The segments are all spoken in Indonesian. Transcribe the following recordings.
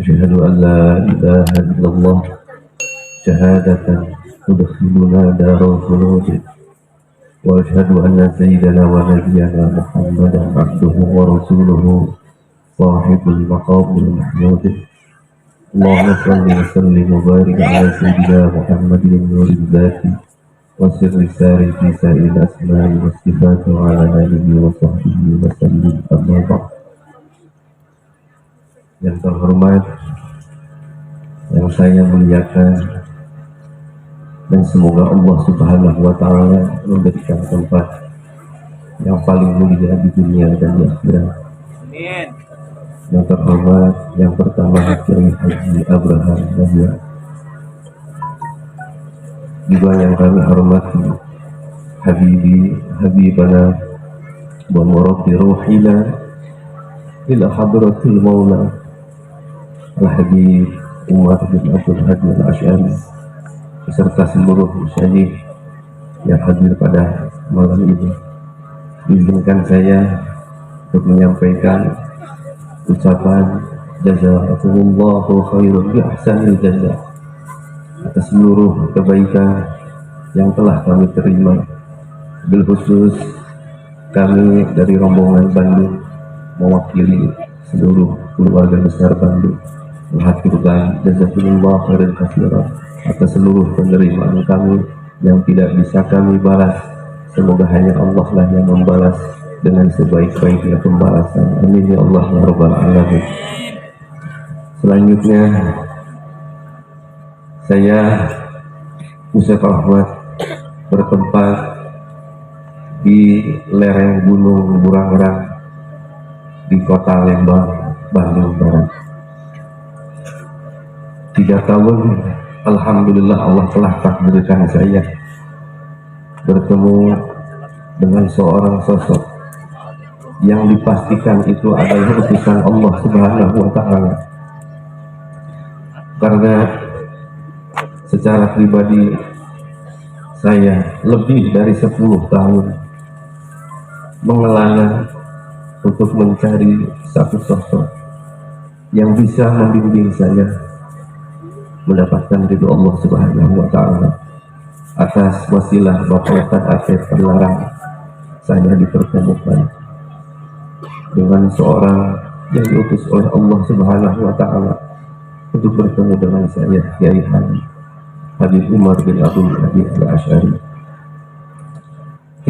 أشهد أن لا إله إلا الله شهادة تدخلنا دار الخلود وأشهد أن سيدنا ونبينا محمدا عبده ورسوله صاحب المقام المحمود اللهم صل وسلم وبارك على سيدنا محمد النور الذاتي وسر الساري في سائر الأسماء والصفات وعلى آله وصحبه وسلم أما بعد. Yang terhormat, yang saya muliakan, dan semoga Allah Subhanahu wa Ta'ala memberikan tempat yang paling mulia di dunia dan di akhirat. Amin. Yang terhormat, yang pertama Kiai Haji Abraham Yahya, juga yang kami hormati Habibana wa murabbi ruhina ila hadratil maula Al-Habib Umar bin Abdul Hadi Al-Asy'ari beserta seluruh musyayikh yang hadir pada malam ini. Izinkan saya untuk menyampaikan ucapan jazakumullahu khairan bi ahsanil jazaa atas seluruh kebaikan yang telah kami terima, bil khusus kami dari rombongan Bandung mewakili seluruh keluarga besar Bandung mengaturkan jazakumullahu khairan katsiran atas seluruh penerimaan kami yang tidak bisa kami balas. Semoga hanya Allah lah yang membalas dengan sebaik-baiknya pembalasan. Amin ya Allah ya Rabbal Alamin. Selanjutnya saya Ustaz Ahmad bertempat di lereng Gunung Burangrang di Kota Lembang, Bandung Barat. 3 tahun Alhamdulillah Allah telah takdirkan saya bertemu dengan seorang sosok yang dipastikan itu adalah utusan Allah Subhanahu wa Ta'ala. Karena secara pribadi saya lebih dari 10 tahun mengelana untuk mencari satu sosok yang bisa membimbing saya mendapatkan ridho Allah Subhanahu wa Ta'ala. Atas wasilah Bapak Ustaz Asep terlarang, saya dipertemukan dengan seorang yang diutus oleh Allah Subhanahu wa Ta'ala untuk bertemu dengan saya, Kiai Habib Umar bin Abdul Hadi Al-Asy'ari.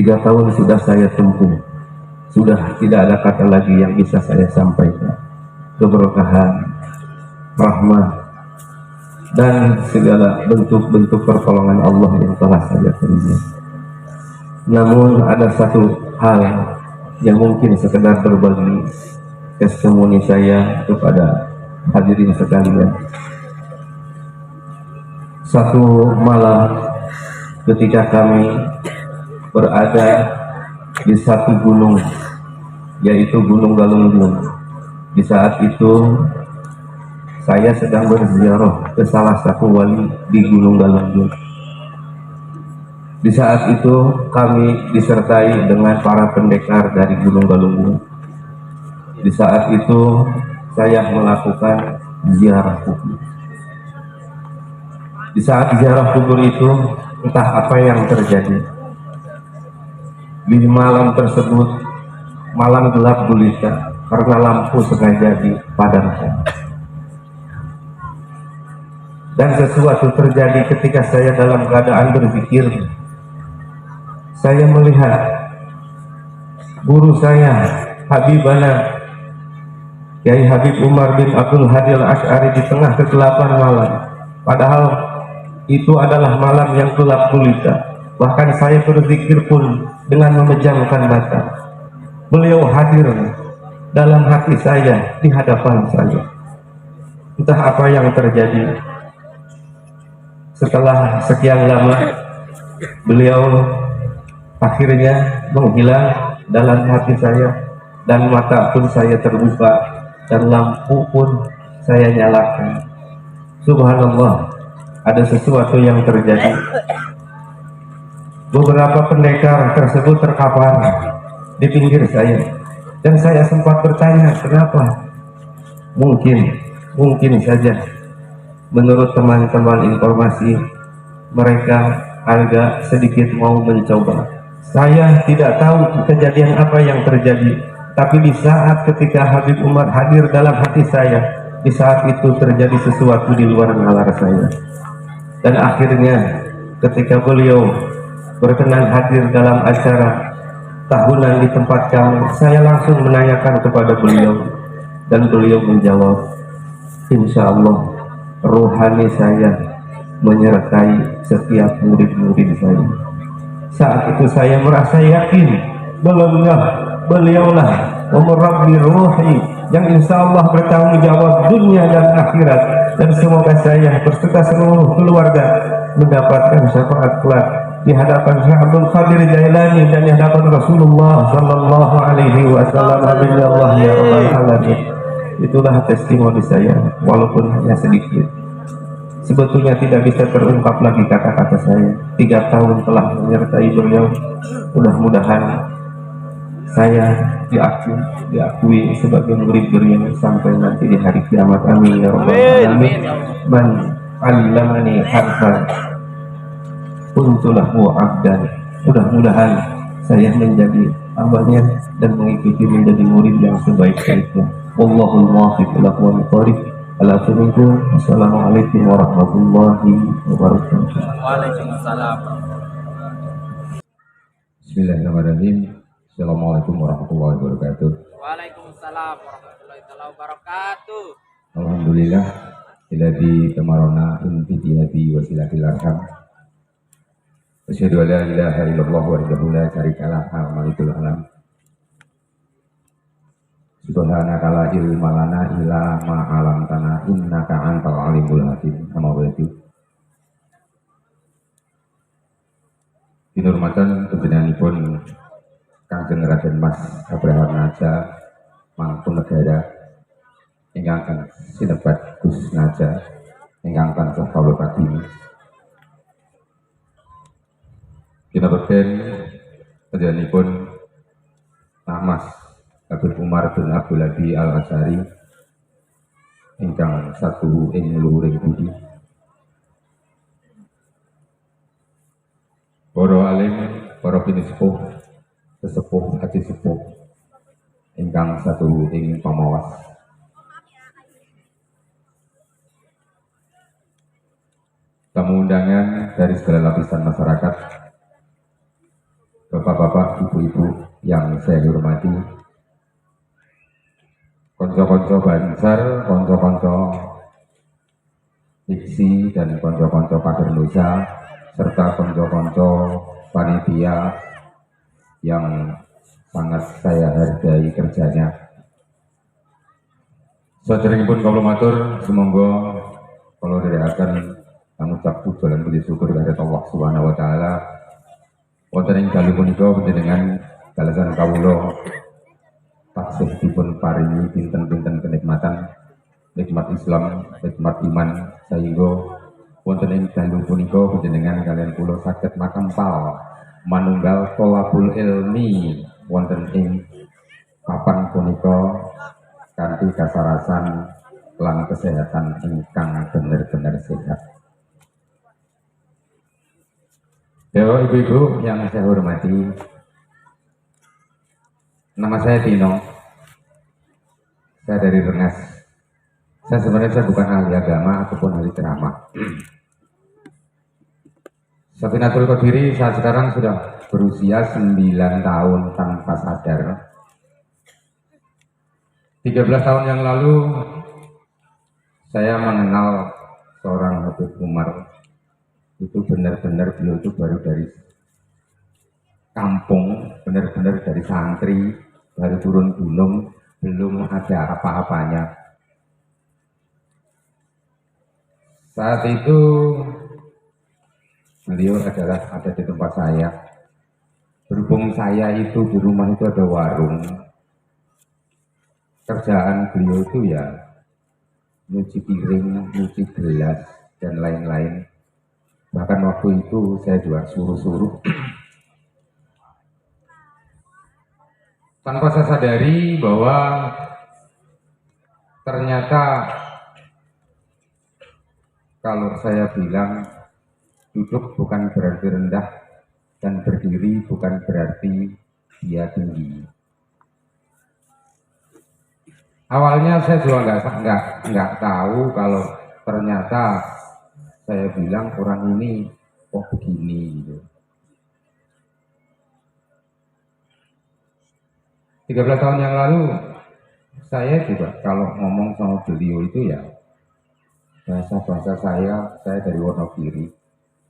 3 tahun sudah saya tempuh, sudah tidak ada kata lagi yang bisa saya sampaikan. Keberkahan, rahmat, dan segala bentuk-bentuk pertolongan Allah yang telah saya terima. Namun ada satu hal yang mungkin sekedar berbagi testimoni saya kepada hadirin sekalian. Satu malam ketika kami berada di satu gunung, yaitu Gunung Galunggung, di saat itu saya sedang berziarah ke salah satu wali di Gunung Galunggung. Di saat itu kami disertai dengan para pendekar dari Gunung Galunggung. Di saat itu saya melakukan ziarah kubur. Di saat ziarah kubur itu entah apa yang terjadi. Di malam tersebut malam gelap gulita karena lampu sengaja dipadamkan. Dan sesuatu terjadi ketika saya dalam keadaan berpikir. Saya melihat guru saya, Habibana Kiai Habib Umar bin Abdul Hadi Al-Asy'ari di tengah kegelapan malam. Padahal itu adalah malam yang gelap gulita. Bahkan saya berzikir pun dengan memejamkan mata. Beliau hadir dalam hati saya, di hadapan saya. Entah apa yang terjadi. Setelah sekian lama, beliau akhirnya menghilang dalam hati saya, dan mata pun saya terbuka, dan lampu pun saya nyalakan. Subhanallah, ada sesuatu yang terjadi. Beberapa pendekar tersebut terkapar di pinggir saya, dan saya sempat bertanya kenapa. Mungkin mungkin saja menurut teman-teman informasi mereka agak sedikit mau mencoba. Saya tidak tahu kejadian apa yang terjadi, tapi di saat ketika Habib Umar hadir dalam hati saya, di saat itu terjadi sesuatu di luar nalar saya. Dan akhirnya ketika beliau berkenan hadir dalam acara tahunan di tempat kami, saya langsung menanyakan kepada beliau, dan beliau menjawab, insya Allah rohani saya menyertai setiap murid-murid saya. Saat itu saya merasa yakin beliaulah Rabbi ruhi yang insya Allah bertanggung jawab dunia dan akhirat, dan semoga saya berserta seluruh keluarga mendapatkan syafaat kelak di hadapan Syekh Abdul Qadir Jailani dan di hadapan Rasulullah sallallahu alaihi wasallam. Amin ya Allah ya rabbal alamin. Itulah testimoni saya, walaupun hanya sedikit. Sebetulnya tidak bisa terungkap lagi kata-kata saya. 3 tahun telah menyertai beliau. Mudah-mudahan saya diakui sebagai murid beliau sampai nanti di hari kiamat. Amin ya rabbal alamin. Man 'allamani harfan kuntulahu 'abdan. Mudah-mudahan saya menjadi hambanya dan mengikuti menjadi murid yang sebaik-baiknya. Wallahul muwaffiq ila aqwamit thoriq. Assalamualaikum warahmatullahi wabarakatuh. Waalaikumsalam. Bismillahirrahmanirrahim. Assalamualaikum warahmatullahi wabarakatuh. Waalaikumsalam warahmatullahi wabarakatuh. Alhamdulillah, illadzi tamarona inti hadi wasilatil arham. Asyhadu an la ilaha illallah wahdahu la syarika lah malikul alam. Subhanaka la ilma lana illa ma 'allamtana innaka antal alimul hakim. Amma ba'du. Dinurmatan pun Kanjeng Raden Mas Abraham Naja Mangkunegara ingkang sinebat Gus Naja ingkang tansah kawula pagini. Kinabekten panjenenganipun Mas Habib Umar bin Abdul Hadi Al-Asy'ari ingkang satu ing luhuring budi. Para alim, para pinesepuh, sesepuh haji sepuh ingkang satu ing pamawas. Tamu undangan dari segala lapisan masyarakat, bapak-bapak, ibu-ibu yang saya hormati, konco-konco Banjar, konco-konco diksi dan konco-konco kader Nusa, serta konco-konco panitia yang sangat saya hargai kerjanya. Saderengipun kula matur, sumangga kula dherekaken pangucap puji lan puji syukur kagem Allah Subhanahu wa taala. Wonten ing dalu punika panjenengan kalasan kawula taksih dipun paringi pinten-pinten kenikmatan, nikmat Islam, nikmat iman, sehingga wonten ing dalu punika panjenengan kalian kula saged makempal manunggal tholabul ilmi wonten ing papan punika kanthi kasarasan lan kesehatan ingkang bener-bener sehat. Bapak ibu-ibu yang saya hormati, nama saya Tino, saya dari Rengas. Saya sebenarnya bukan ahli agama ataupun ahli ceramah. Sabinatul Qadiri saat sekarang sudah berusia 9 tahun tanpa sadar. 13 tahun yang lalu saya mengenal seorang Habib Umar. Itu benar-benar beliau itu baru dari kampung, benar-benar dari santri, baru turun gunung, belum ada apa-apanya. Saat itu beliau adalah ada di tempat saya. Berhubung saya itu di rumah itu ada warung, kerjaan beliau itu ya nyuci piring, nyuci gelas, dan lain-lain. Bahkan waktu itu saya juga suruh-suruh. Tanpa saya sadari bahwa ternyata kalau saya bilang duduk bukan berarti rendah dan berdiri bukan berarti dia tinggi. Awalnya saya juga nggak tahu kalau ternyata saya bilang orang ini kok begini gitu. 13 tahun yang lalu saya juga kalau ngomong sama beliau itu ya bahasa saya dari Wonogiri,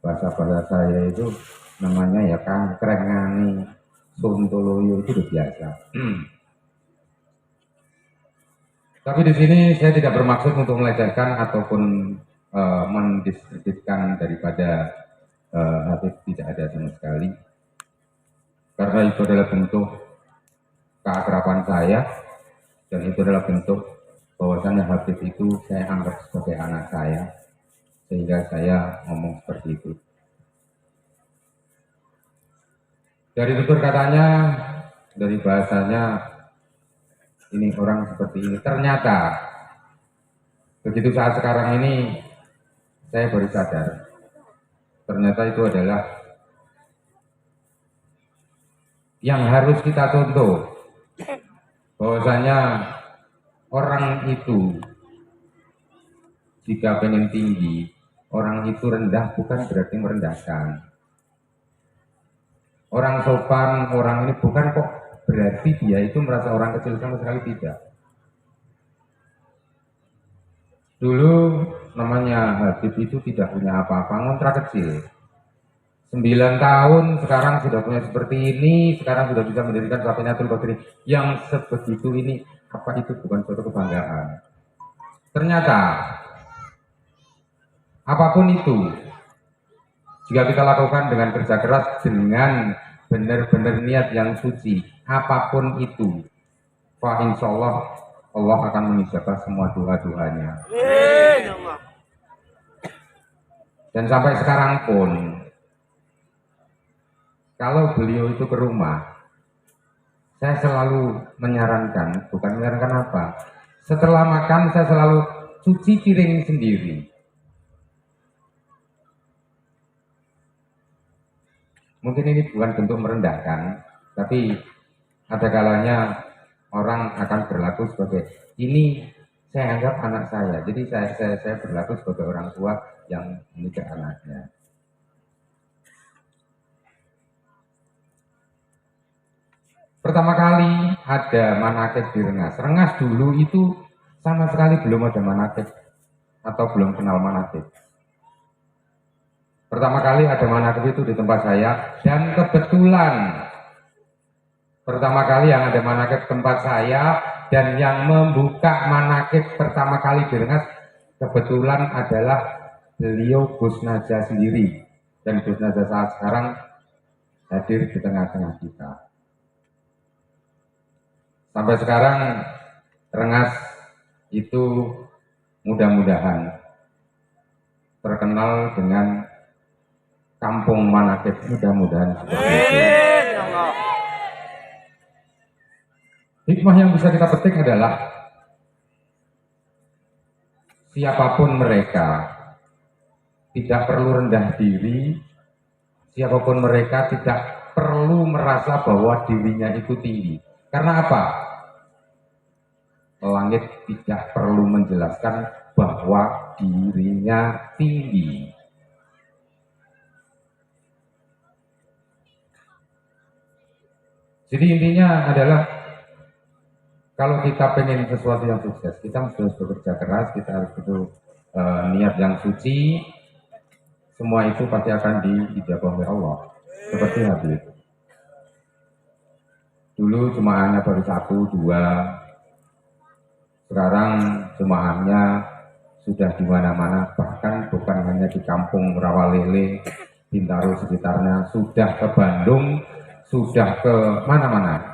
bahasa saya itu namanya ya Krengani, Sontoloyo itu udah biasa. Tapi di sini saya tidak bermaksud untuk melecehkan ataupun mendiskreditkan daripada Habib, tidak ada sama sekali. Karena itu adalah bentuk keakraban saya dan itu adalah bentuk bahwasannya Habib itu saya anggap sebagai anak saya, sehingga saya ngomong seperti itu. Dari tutur katanya, dari bahasanya, ini orang seperti ini. Ternyata begitu saat sekarang ini saya baru sadar, ternyata itu adalah yang harus kita contoh, bahwasanya orang itu jika pengen tinggi, orang itu rendah bukan berarti merendahkan. Orang sopan, orang ini bukan kok berarti dia itu merasa orang kecil, sama sekali tidak. Dulu namanya Habib itu tidak punya apa-apa, ngontrak kecil. 9 tahun sekarang sudah punya seperti ini, sekarang sudah bisa mendirikan Safinatul Qadri yang sebegitu ini. Apa itu bukan suatu kebanggaan? Ternyata apapun itu, jika kita lakukan dengan kerja keras, dengan benar-benar niat yang suci, apapun itu, fa insyaallah Allah akan mengijabah semua doa-doanya. Dan sampai sekarang pun, kalau beliau itu ke rumah, saya selalu menyarankan, bukan menyarankan apa, setelah makan saya selalu cuci piring sendiri. Mungkin ini bukan bentuk merendahkan, tapi ada kalanya orang akan berlaku sebagai, ini saya anggap anak saya, jadi saya berlaku sebagai orang tua yang mendidik anaknya. Pertama kali ada manakib di Rengas. Rengas dulu itu sama sekali belum ada manakib atau belum kenal manakib. Pertama kali ada manakib itu di tempat saya, dan kebetulan pertama kali yang ada manakib tempat saya dan yang membuka manakib pertama kali di Rengas kebetulan adalah beliau Gus Najah sendiri, dan Gus Najah saat sekarang hadir di tengah-tengah kita. Sampai sekarang Rengas itu mudah-mudahan terkenal dengan kampung manakib, mudah-mudahan seperti itu. Hikmah yang bisa kita petik adalah siapapun mereka tidak perlu rendah diri, siapapun mereka tidak perlu merasa bahwa dirinya itu tinggi. Karena apa? Langit tidak perlu menjelaskan bahwa dirinya tinggi. Jadi intinya adalah kalau kita pengen sesuatu yang sukses, kita harus bekerja keras, kita harus butuh niat yang suci. Semua itu pasti akan diijabah oleh Allah. Seperti Habib. Dulu jemaahnya baru 1, 2. Sekarang jemaahnya sudah di mana-mana, bahkan bukan hanya di kampung Rawalele, Bintaro sekitarnya, sudah ke Bandung, sudah ke mana-mana.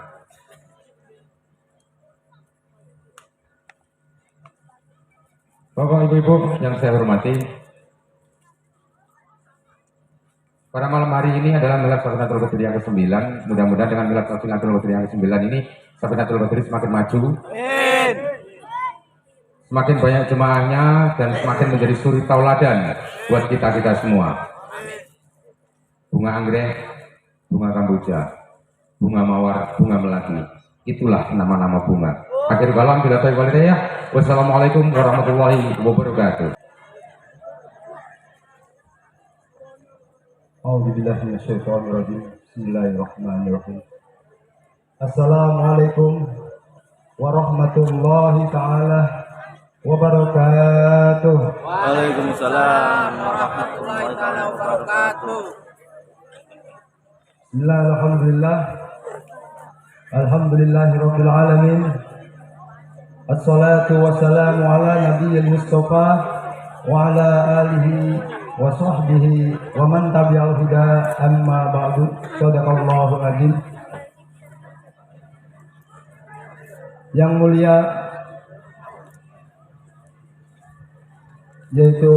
Bapak Ibu-Ibu yang saya hormati, pada malam hari ini adalah milad Safinatul Qadri yang ke-9. Mudah-mudahan dengan milad Safinatul Qadri yang ke-9 ini, Safinatul Qadri semakin maju, semakin banyak jemaahnya, dan semakin menjadi suri tauladan buat kita semua. Bunga anggrek, bunga kamboja, bunga mawar, bunga melati, itulah nama-nama bunga. Akhir kalam, bila tahu ya. Wassalamualaikum warahmatullahi wabarakatuh. A'udzubillahi minasyaitonirrajim. Bismillahirrahmanirrahim. Assalamualaikum warahmatullahi taala wabarakatuh. Waalaikumsalam warahmatullahi taala wabarakatuh. Alhamdulillah. Alhamdulillahirabbil alamin. Assalatu wassalamu ala nabiyil mustafa wa ala alihi wa sahbihi wa man tabi'al huda amma ba'du. Shadaqallahu azim. Yang mulia yaitu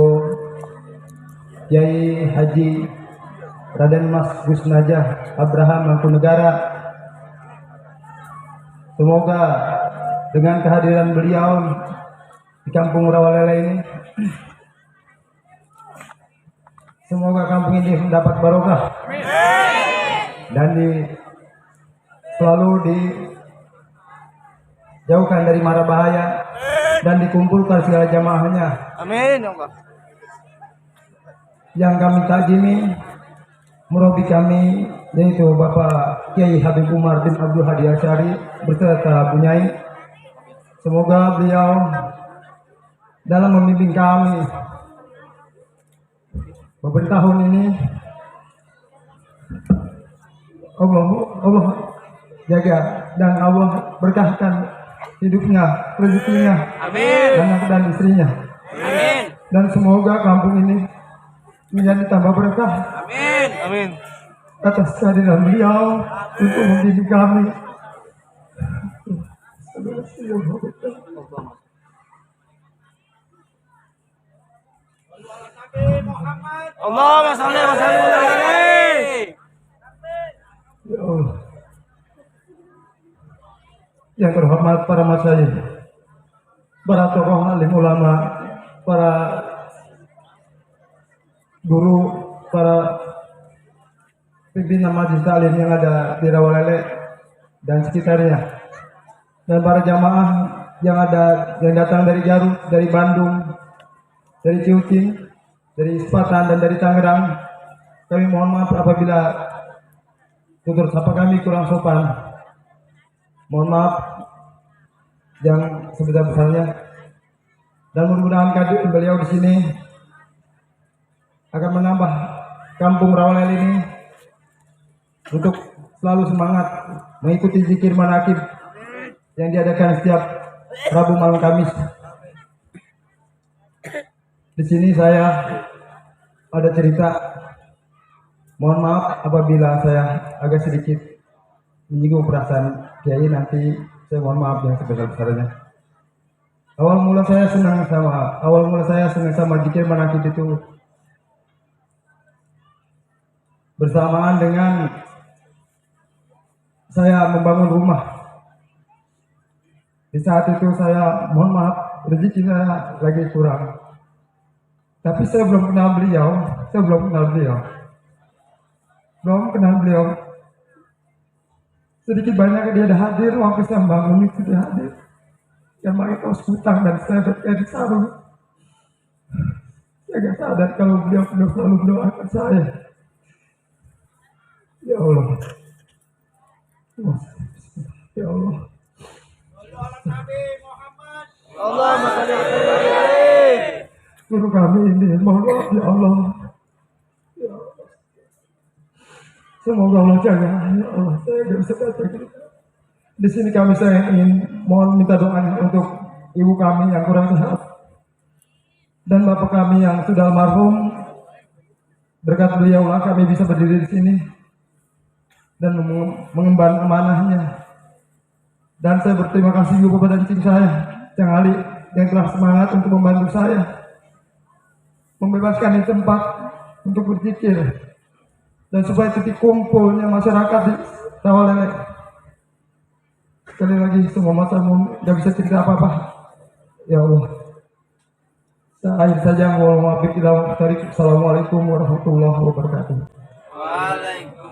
Kiai Haji Raden Mas Gus Najah Abraham Mangkunegara, semoga dengan kehadiran beliau di Kampung Rawalele ini, semoga kampung ini mendapat barokah dan selalu dijauhkan dari mara bahaya dan dikumpulkan segala jamaahnya. Amin ya Allah. Yang kami takjimi murabi kami yaitu Bapak Kiai Habib Umar bin Abdul Hadi Asy'ari beserta Bunyai. Semoga beliau dalam membimbing kami beberapa tahun ini, Allah jaga dan Allah berkahkan hidupnya, rezekinya, anak dan istrinya. Amin. Dan semoga kampung ini menjadi tambah berkah. Amin. Amin. Atas kehadiran beliau untuk membimbing kami. Allahumma shalli wa sallim alaihi. Ya Allah. Yang terhormat para masyayikh, para tokoh alim ulama, para guru, para pimpinan majelis taklim yang ada di Rawalele dan sekitarnya, dan para jamaah yang datang dari Garut, dari Bandung, dari Ciucing, dari Sepatan dan dari Tangerang. Kami mohon maaf apabila tutur sapa kami kurang sopan. Mohon maaf yang sebesar-besarnya. Dan mudah-mudahan kehadiran beliau di sini akan menambah kampung Rawalele ini untuk selalu semangat mengikuti zikir manakib yang diadakan setiap Rabu malam Kamis. Di sini saya ada cerita. Mohon maaf apabila saya agak sedikit menyinggung perasaan Kiai, nanti saya mohon maaf yang sebesar-besarnya. Awal mula saya senang sama zikir manakib itu bersamaan dengan saya membangun rumah. Di saat itu saya mohon maaf rezeki saya lagi kurang. Tapi saya belum kenal beliau. Sedikit banyak dia ada hadir waktu saya membangun itu, dia hadir. Yang pakai kaos kutang dan saya berkait sarung. Saya gak sadar kalau beliau selalu mendoakan saya. Ya Allah. Ya Allah. Allahumma shalli wa sallim alaihi. Guru kami ini, mohon maaf ya Allah. Ya Allah. Semoga Allah jaga. Ya Allah, saya gak bisa katakan. Di sini saya ingin mohon minta doa untuk ibu kami yang kurang sehat dan bapak kami yang sudah almarhum. Berkat beliaulah kami bisa berdiri di sini dan mengemban amanahnya. Dan saya berterima kasih juga kepada cing saya, Cang Ali, yang telah semangat untuk membantu saya membebaskan ini tempat untuk berzikir dan supaya titik kumpulnya masyarakat di Rawalele. Sekali lagi semua masa tidak bisa cerita apa-apa. Ya Allah, Akhir saja, Assalamualaikum warahmatullahi wabarakatuh. Waalaikumsalam.